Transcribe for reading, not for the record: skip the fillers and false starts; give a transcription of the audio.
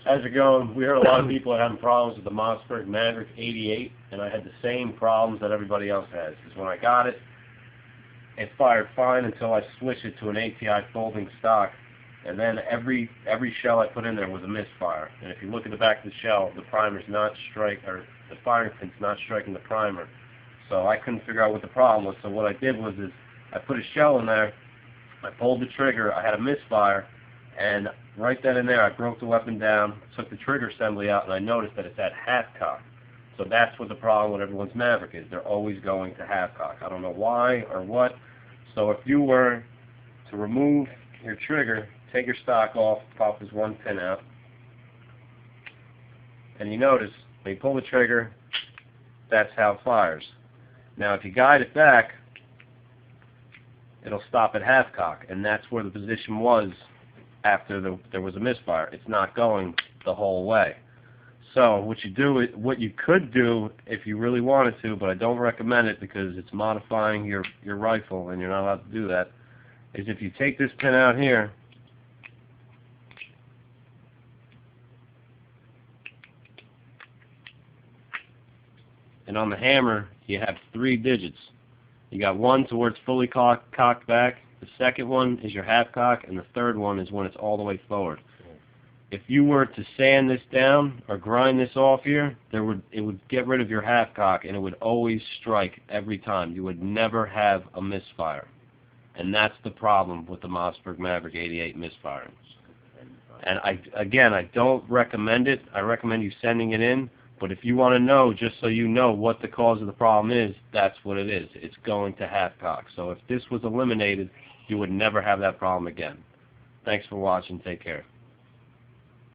How's it going? We heard a lot of people are having problems with the Mossberg Maverick 88, and I had the same problems that everybody else has. Because when I got it, it fired fine until I switched it to an ATI folding stock, and then every shell I put in there was a misfire. And if you look at the back of the shell, the primer's not the firing pin's not striking the primer. So I couldn't figure out what the problem was. So what I did was I put a shell in there, I pulled the trigger, I had a misfire, and right then and there I broke the weapon down, took the trigger assembly out, and I noticed that it's at half cock. So that's what the problem with everyone's Maverick is. They're always going to half cock. I don't know why or what. So if you were to remove your trigger, take your stock off, pop this one pin out, and you notice when you pull the trigger, that's how it fires. Now if you guide it back, it'll stop at half cock, and that's where the position was after there was a misfire. It's not going the whole way. So what you could do if you really wanted to, but I don't recommend it because it's modifying your rifle and you're not allowed to do that, is if you take this pin out here and on the hammer you have 3 digits. You got one to where it's fully cocked back, the second one is your half cock, and the third one is when it's all the way forward. If you were to sand this down or grind this off here, it would get rid of your half cock, and it would always strike every time. You would never have a misfire. And that's the problem with the Mossberg Maverick 88 misfiring. And I don't recommend it. I recommend you sending it in. But if you want to know, just so you know what the cause of the problem is, that's what it is. It's going to half cock. So if this was eliminated, you would never have that problem again. Thanks for watching. Take care.